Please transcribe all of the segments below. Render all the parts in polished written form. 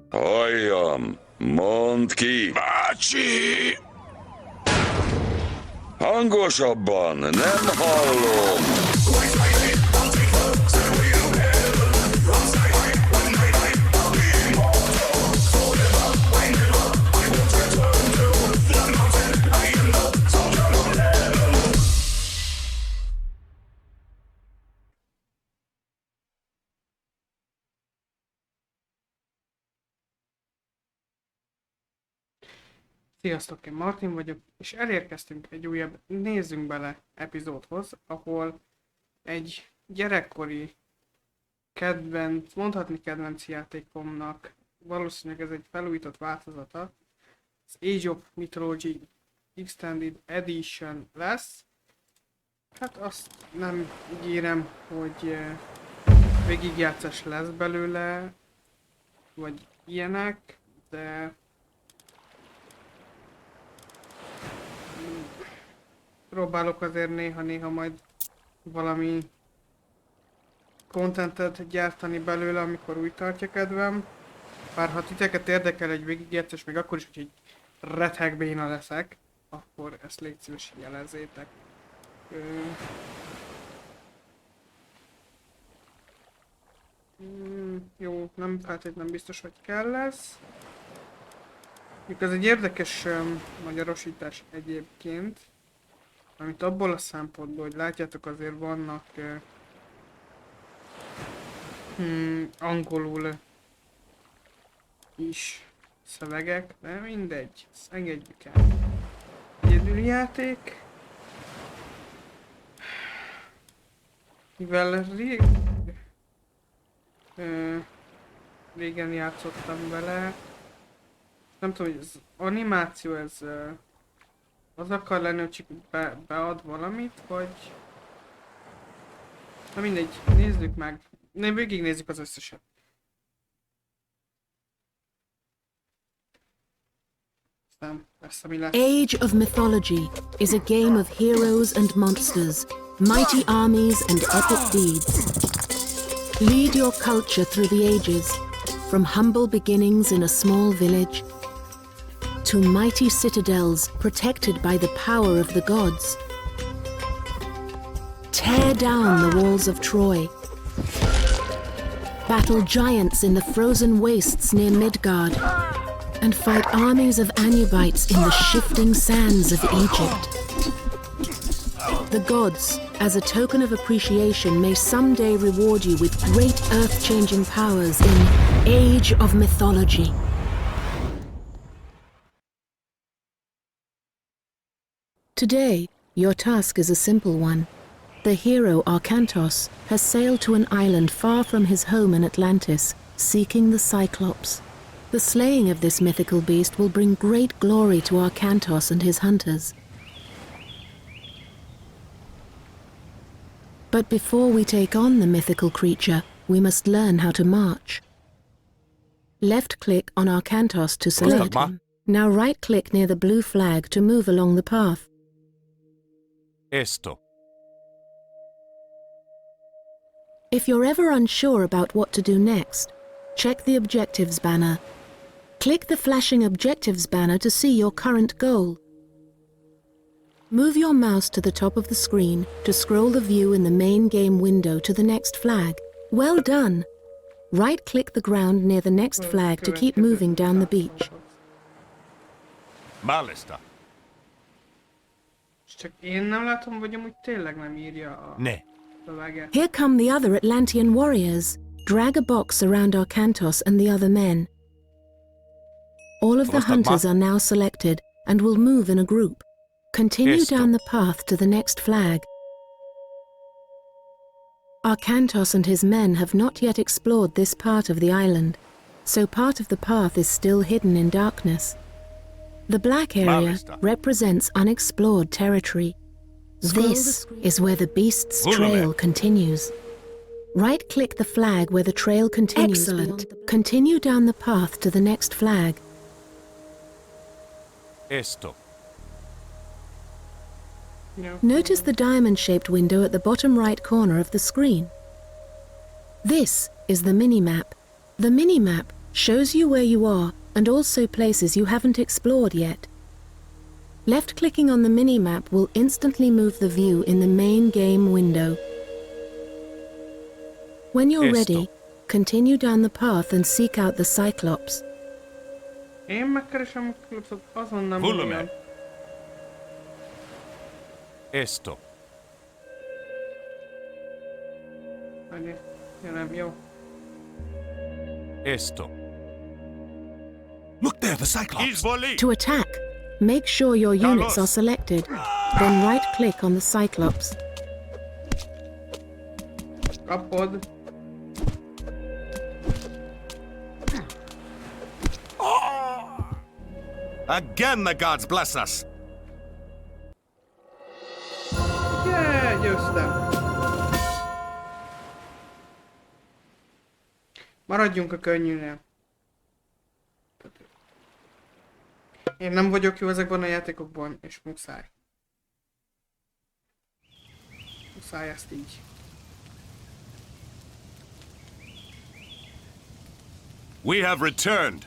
Halljam! Mondd ki! Bácsi! Hangosabban! Nem hallom! Sziasztok, én Martin vagyok, és elérkeztünk egy újabb Nézzünk bele epizódhoz, ahol egy gyerekkori kedvenc, mondhatni kedvenc játékomnak, valószínűleg ez egy felújított változata, az Age of Mythology Extended Edition lesz. Hát azt nem ígérem, hogy végigjátszás lesz belőle, vagy ilyenek, de próbálok azért néha-néha majd valami contentet gyártani belőle, amikor úgy tartja kedvem. Bár ha titeket érdekel egy végigjátszás, még akkor is, hogy egy retheg béna leszek, akkor ezt légy szíves jelezzétek. Jó, nem feltétlenül biztos, hogy kell lesz. Ez egy érdekes magyarosítás egyébként. Amit abból a szempontból, hogy látjátok, azért vannak angolul is szövegek, de mindegy, ezt engedjük el. Egyedüli játék. Mivel régen játszottam vele, nem tudom, hogy az animáció ez az akar lenni, hogy csak bead valamit, vagy... Na mindegy, nézzük meg. Végignézzük az összeset. Age of Mythology is a game of heroes and monsters, mighty armies and epic deeds. Lead your culture through the ages, from humble beginnings in a small village to mighty citadels protected by the power of the gods. Tear down the walls of Troy. Battle giants in the frozen wastes near Midgard. And fight armies of Anubites in the shifting sands of Egypt. The gods, as a token of appreciation, may someday reward you with great earth-changing powers in Age of Mythology. Today, your task is a simple one. The hero Arkantos has sailed to an island far from his home in Atlantis, seeking the Cyclops. The slaying of this mythical beast will bring great glory to Arkantos and his hunters. But before we take on the mythical creature, we must learn how to march. Left-click on Arkantos to select him. Now right-click near the blue flag to move along the path. Esto. If you're ever unsure about what to do next, check the Objectives banner. Click the flashing Objectives banner to see your current goal. Move your mouse to the top of the screen to scroll the view in the main game window to the next flag. Well done! Right-click the ground near the next flag to keep moving down the beach. Ballesta. Csak én nem látom, vagy amúgy tényleg nem írja a szöveget. Here come the other Atlantean warriors. Drag a box around Arkantos and the other men. All of the hunters are now selected and will move in a group. Continue down the path to the next flag. Arkantos and his men have not yet explored this part of the island, so part of the path is still hidden in darkness. The black area represents unexplored territory. This is where the beast's trail continues. Right-click the flag where the trail continues. Excellent. Continue down the path to the next flag. Esto. Notice the diamond-shaped window at the bottom right corner of the screen. This is the mini-map. The mini-map shows you where you are and also places you haven't explored yet. Left-clicking on the minimap will instantly move the view in the main game window. When you're ready, continue down the path and seek out the Cyclops. Én megkeresem a Cyclopsot, azon nem Volume. olyan. Esto. Annyi. Ja, nem, jó. Esto. Look there, the Cyclops. To attack, make sure your units are selected, then right-click on the Cyclops. Kapod. Again, the gods bless us. Yeah, győztem. Maradjunk a könnyűnél. Én nem vagyok jó ezekben a játékokban, és muszáj. Muszáj ezt így. We have returned.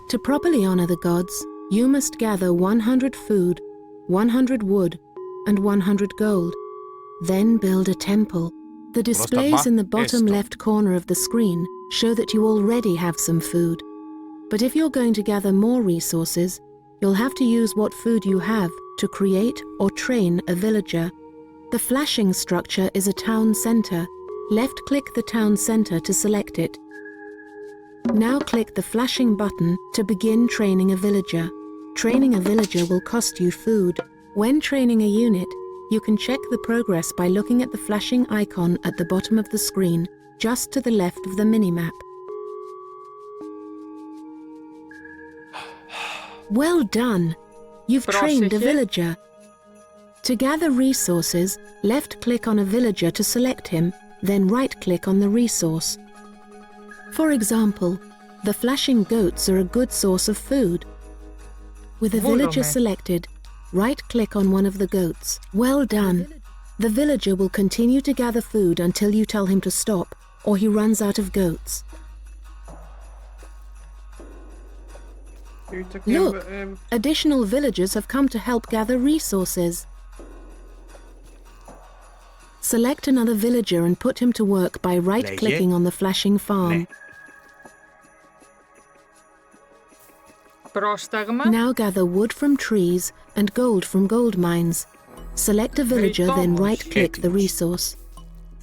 To properly honor the gods, you must gather 100 food, 100 wood, and 100 gold. Then build a temple. The displays in the bottom left corner of the screen show that you already have some food. But if you're going to gather more resources, you'll have to use what food you have to create or train a villager. The flashing structure is a town center. Left-click the town center to select it. Now click the flashing button to begin training a villager. Training a villager will cost you food. When training a unit, you can check the progress by looking at the flashing icon at the bottom of the screen, just to the left of the minimap. Well done! You've trained a villager. To gather resources, left-click on a villager to select him, then right-click on the resource. For example, the flashing goats are a good source of food. With a villager selected, right-click on one of the goats. Well done. The villager will continue to gather food until you tell him to stop, or he runs out of goats. Look, additional villagers have come to help gather resources. Select another villager and put him to work by right-clicking on the flashing farm. Now gather wood from trees and gold from gold mines. Select a villager, then right-click the resource.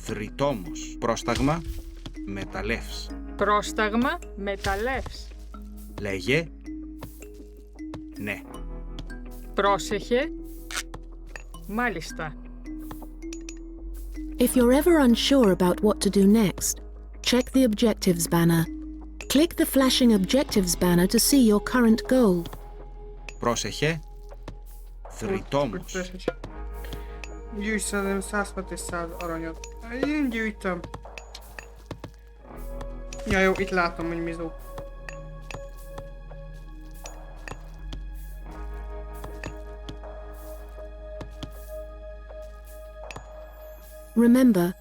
Τριτόμος. Πρόσταγμα. Μεταλλεύς. Πρόσταγμα μεταλλεύς. Λέγε. Ναι. Πρόσεχε. Μάλιστα. If you're ever unsure about what to do next, check the Objectives banner. Click the flashing Objectives banner to see your current goal. Πρόσεχε. Τριτόμος. Gyűjts 106 és 100 aranyat. Én gyűjtöm. Ja jó, itt látom, hogy mizó. Remember,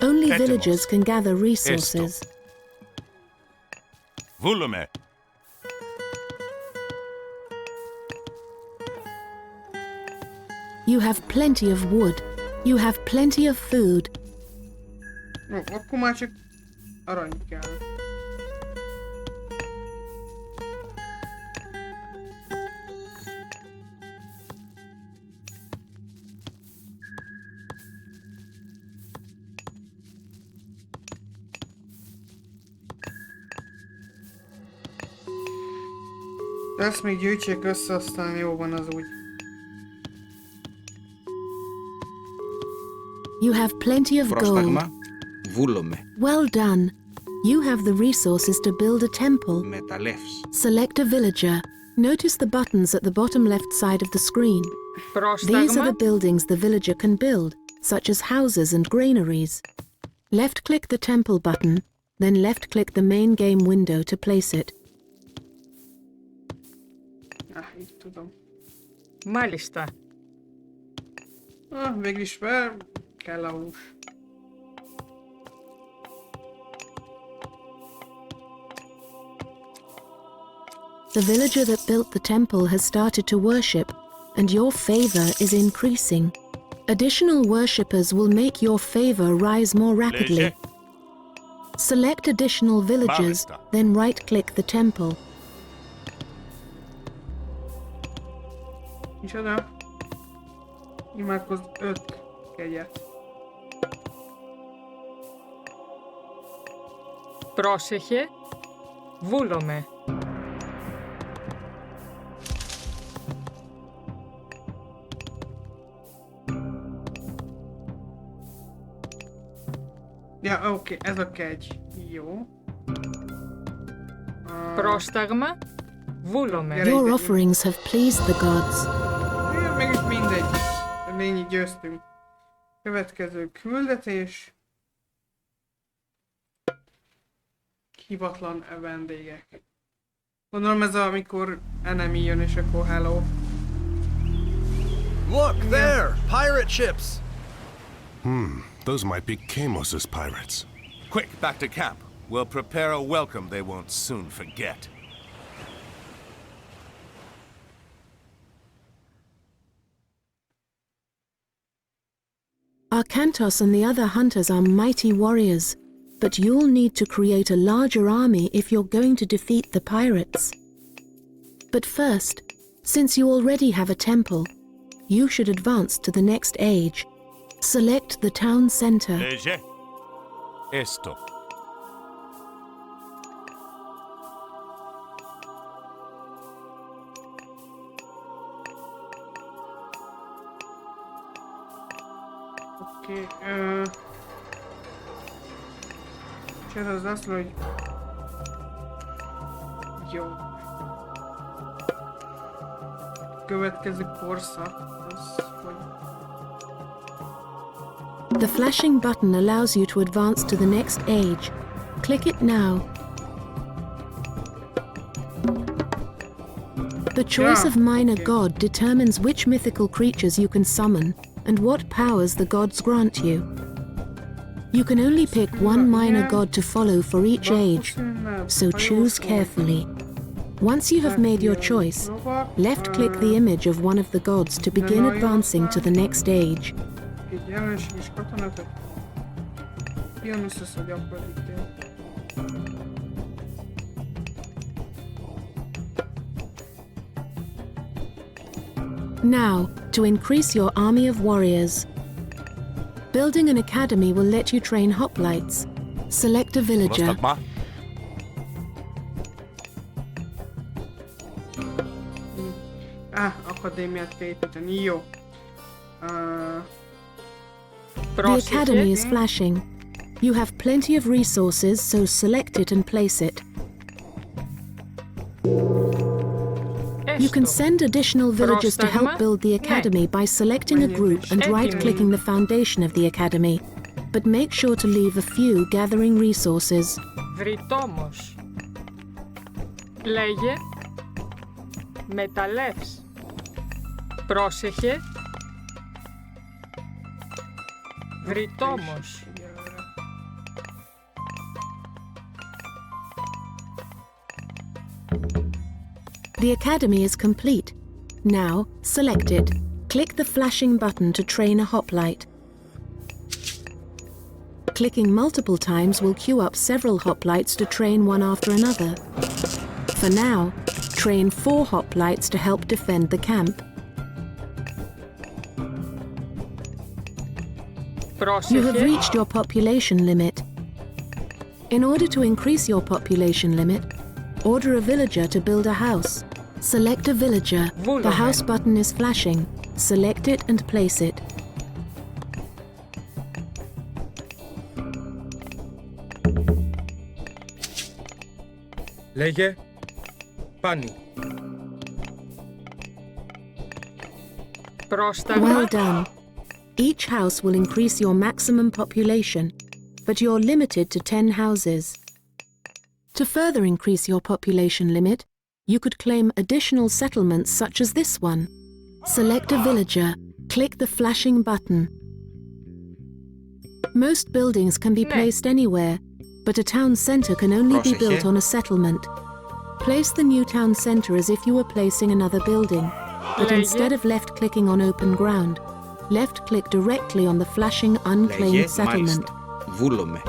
only villagers can gather resources. Volume. You have plenty of wood. You have plenty of food. Ó, akkor már csak arany kell. De ezt még gyűjtsék össze, aztán jó van az úgy. You have plenty of gold. Πρόσταγμα. Βούλομαι. Well done. You have the resources to build a temple. Μεταλλεύς. Select a villager. Notice the buttons at the bottom left side of the screen. These are the buildings the villager can build, such as houses and granaries. Left-click the temple button, then left-click the main game window to place it. Így tudom. Μάλιστα. Végül is fel kell a hús. The villager that built the temple has started to worship, and your favor is increasing. Additional worshippers will make your favor rise more rapidly. Léger. Select additional villagers, Barista. then right-click the temple. Micsoda? Imádkozz 5 kegyet. Πρόσεχε. Βούλομαι. Ja, oké, ez a kegy. Jó. Πρόσταγμα. Βούλομαι. Gyere Your ide. offerings have pleased the gods. Mégis mindegy. Lényi győztünk. Következő küldetés. Hivatlan vendégek. Gondolom ez amikor enemy jön és akkor hello. Look, there! Pirate ships! Those might be Kamos's pirates. Quick, back to camp. We'll prepare a welcome they won't soon forget. Arkantos and the other hunters are mighty warriors, but you'll need to create a larger army if you're going to defeat the pirates. But first, since you already have a temple, you should advance to the next age. Select the town center. Léger. Esto. Oké, és ez az azt mondja, hogy jó. Következő korszak az, hogy The flashing button allows you to advance to the next age. Click it now. The choice of minor god determines which mythical creatures you can summon and what powers the gods grant you. You can only pick one minor god to follow for each age, so choose carefully. Once you have made your choice, left-click the image of one of the gods to begin advancing to the next age. egy jelenséges katonát, Dionysus, hogy Aphrodite. Now, to increase your army of warriors. Building an academy will let you train hoplites. Select a villager. Prostagma. Akadémiát kell építeni, jó. The academy is flashing. You have plenty of resources, so select it and place it. You can send additional villagers to help build the academy by selecting a group and right-clicking the foundation of the academy. But make sure to leave a few gathering resources. Βρυτόμος. Λέγε. Μεταλλεύς. Πρόσεχε. Βρυτόμος. The academy is complete. Now, select it. Click the flashing button to train a hoplite. Clicking multiple times will queue up several hoplites to train one after another. For now, train 4 hoplites to help defend the camp. You have reached your population limit. In order to increase your population limit, order a villager to build a house. Select a villager. The house button is flashing. Select it and place it. Λέγε Πάνι. Πρόσταγμα. Well done. Each house will increase your maximum population, but you're limited to 10 houses. To further increase your population limit, you could claim additional settlements such as this one. Select a villager. Click the flashing button. Most buildings can be placed anywhere, but a town center can only be built on a settlement. Place the new town center as if you were placing another building, but Λέγε. instead of left-clicking on open ground, left-click directly on the flashing unclaimed Λέγε, settlement. μάλιστα. Βούλομαι.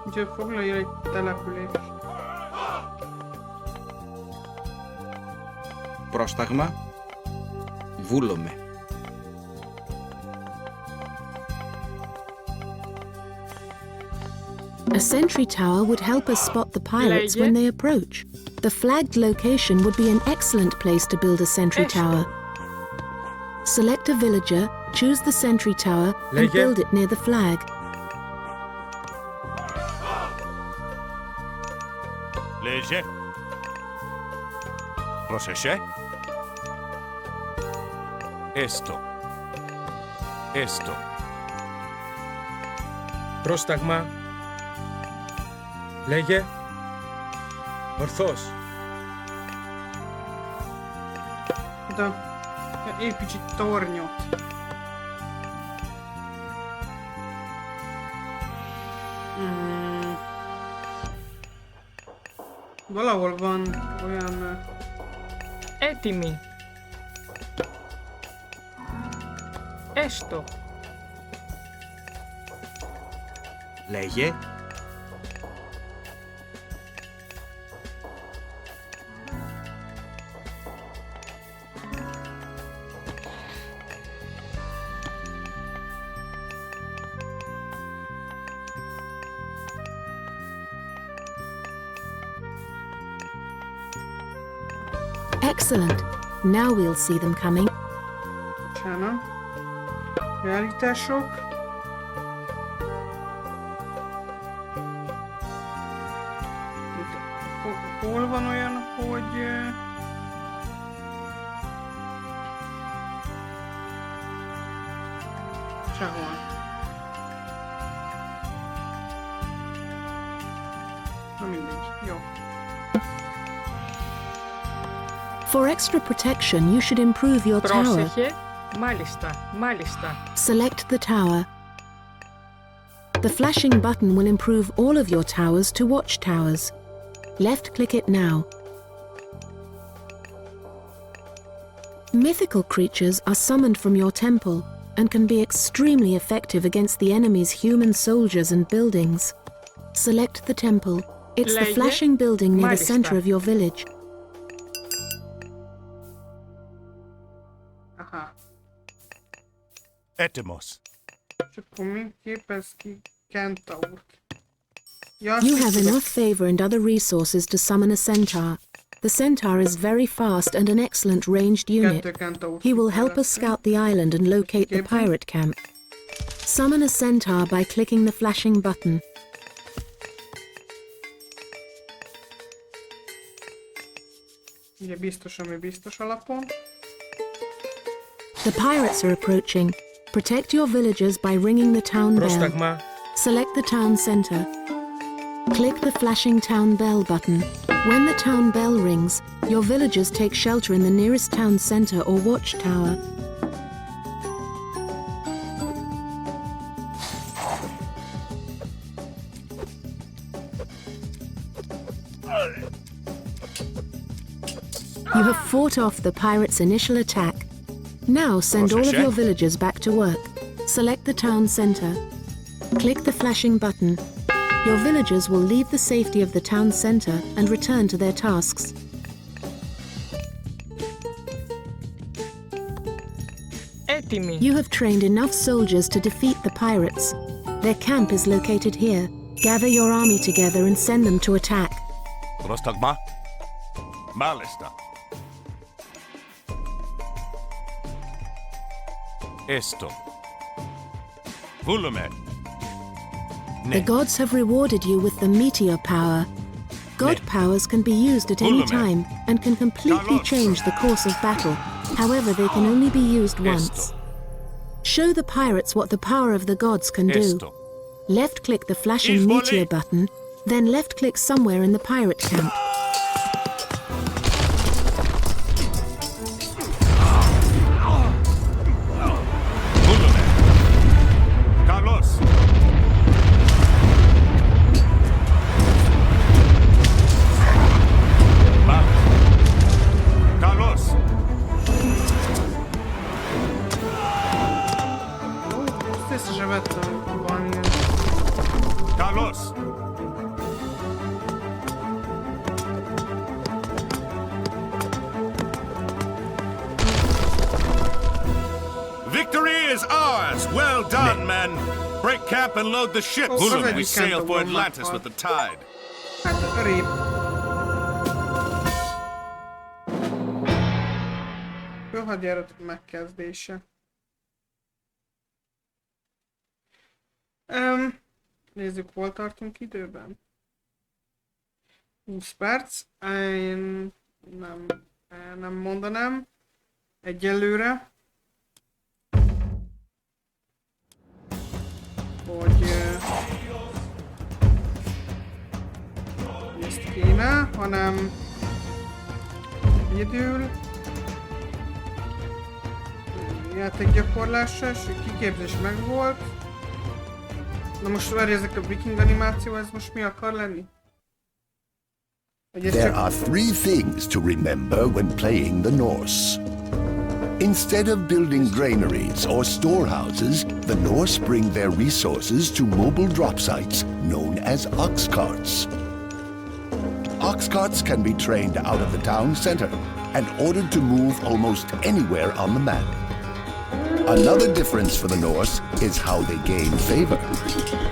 Úgyhogy foglalja egy települést. Πρόσταγμα. Βούλομαι. A sentry tower would help us spot the pirates Λέγε. when they approach. The flagged location would be an excellent place to build a sentry Έστω. tower. Select a villager, choose the sentry tower, and Λέγε. build it near the flag. Léger. Πρόσεχε. Esto. Esto. Πρόσταγμα. Λέγε. Ορθώς. De építs egy tornyot. Valahol van olyan... Έτοιμοι. Έστω. Λέγε. Excellent. Now we'll see them coming. Bocsánat. Realitások. Hol van olyan, hogy... Sehol. Na mindegy. Jó. For extra protection, you should improve your tower. Πρόσεχε. Μάλιστα. Μάλιστα. Select the tower. The flashing button will improve all of your towers to watchtowers. Left-click it now. Mythical creatures are summoned from your temple and can be extremely effective against the enemy's human soldiers and buildings. Select the temple. It's the Λέγε. flashing building near the Μάλιστα. center of your village. Aha. Έτοιμος. És akkor mi képez ki Kentaurt? Ja, azt You is have tudok. enough favor and other resources to summon a centaur. The centaur is very fast and an excellent ranged unit. Kettő Kentaurt. He will help us scout the island and locate the pirate camp. Summon a centaur by clicking the flashing button. Ugye biztos, ami biztos alapon. The pirates are approaching. Protect your villagers by ringing the town bell. Πρόσταγμα. Select the town center. Click the flashing town bell button. When the town bell rings, your villagers take shelter in the nearest town center or watchtower. You have fought off the pirates' initial attack. Now send all of your villagers back to work. Select the town center. Click the flashing button. Your villagers will leave the safety of the town center and return to their tasks. Έτοιμοι. You have trained enough soldiers to defeat the pirates. Their camp is located here. Gather your army together and send them to attack. Πρόσταγμα. Μάλιστα. Esto. Βούλομαι. The gods have rewarded you with the meteor power. God powers can be used at any time and can completely change the course of battle. However, they can only be used once. Show the pirates what the power of the gods can do. Esto. Left-click the flashing meteor button, then left-click somewhere in the pirate camp. Βούλομαι. Καλώς. Észre se vettem, van ilyen. Carlos! Victory is ours! Well done, men! Break camp and load the ships! Oh, az We egyik sail kent a for vonnak Atlantis van. with the tide. Hát rép. Főhadjáratok megkezdése. Nézzük, hol tartunk időben. 20 perc. Én nem mondanám. Egyelőre. Hogy ezt kéne, hanem egyedül játékgyakorlásra, és kiképzés megvolt. Na most várj, ezek a viking animáció, ez most mi akar lenni? There are 3 things to remember when playing the Norse. Instead of building granaries or storehouses, the Norse bring their resources to mobile drop sites known as ox carts. Ox carts can be trained out of the town center and ordered to move almost anywhere on the map. Another difference for the Norse is how they gain favor.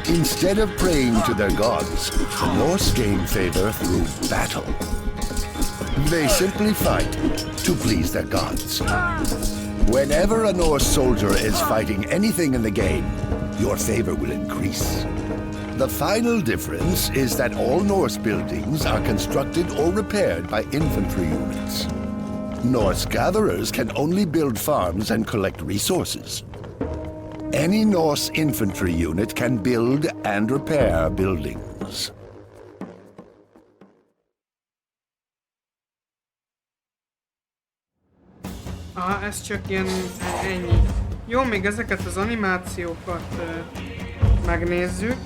Instead of praying to their gods, the Norse gain favor through battle. They simply fight to please their gods. Whenever a Norse soldier is fighting anything in the game, your favor will increase. The final difference is that all Norse buildings are constructed or repaired by infantry units. Norse gatherers can only build farms and collect resources. Any Norse infantry unit can build and repair buildings. Ez csak ilyen ennyi. Jó, még ezeket az animációkat megnézzük.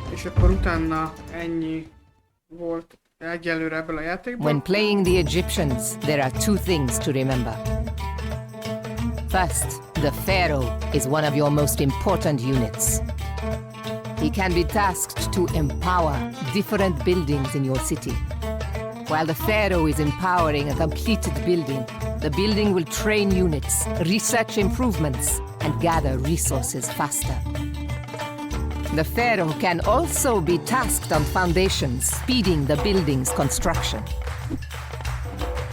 És akkor utána ennyi volt egyelőre ebből a játékból. When playing the Egyptians, there are 2 things to remember. First, the pharaoh is one of your most important units. He can be tasked to empower different buildings in your city. While the pharaoh is empowering a completed building, the building will train units, research improvements, and gather resources faster. The pharaoh can also be tasked on foundations, speeding the building's construction.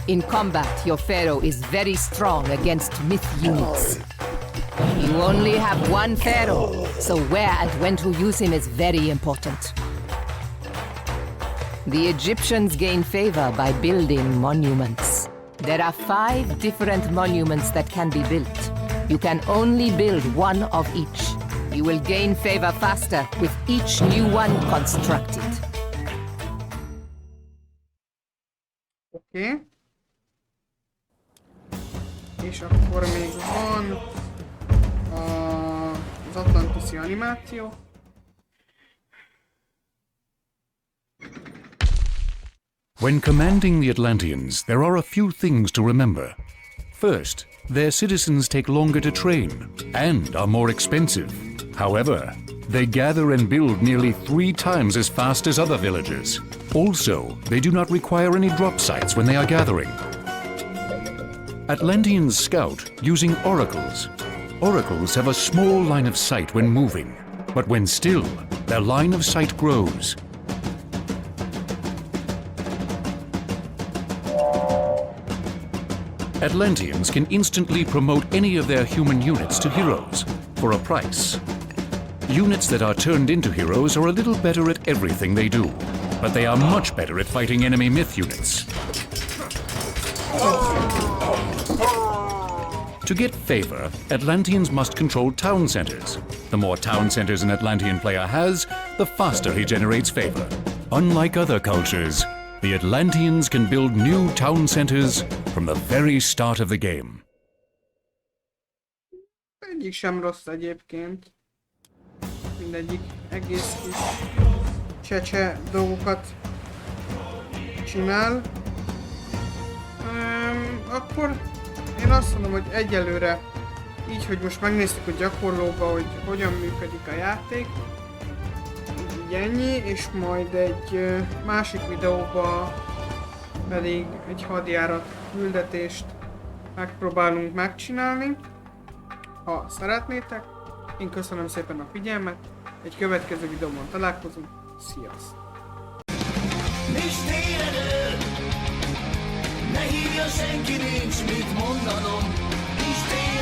In combat, your pharaoh is very strong against myth units. You only have one pharaoh, so where and when to use him is very important. The Egyptians gain favor by building monuments. There are 5 different monuments that can be built. You can only build one of each. You will gain favor faster with each new one constructed. Oké. És akkor még van az atlantiszi animáció. When commanding the Atlanteans, there are a few things to remember. First, their citizens take longer to train and are more expensive. However, they gather and build nearly 3 times as fast as other villagers. Also, they do not require any drop sites when they are gathering. Atlanteans scout using oracles. Oracles have a small line of sight when moving, but when still, their line of sight grows. Atlanteans can instantly promote any of their human units to heroes for a price. Units that are turned into heroes are a little better at everything they do, but they are much better at fighting enemy myth units. To get favor, Atlanteans must control town centers. The more town centers an Atlantean player has, the faster he generates favor. Unlike other cultures, the Atlanteans can build new town centers from the very start of the game. Egyik sem rossz egyébként. Mindegyik egész kis csecse dolgokat csinál. Akkor én azt mondom, hogy egyelőre így, hogy most megnéztük a gyakorlóba, hogy hogyan működik a játék. Így ennyi, és majd egy másik videóba pedig egy hadjárat küldetést megpróbálunk megcsinálni. Ha szeretnétek, én köszönöm szépen a figyelmet, egy következő videóban találkozunk, sziasztok! Ne hívja senki, nincs mit mondanom. Kis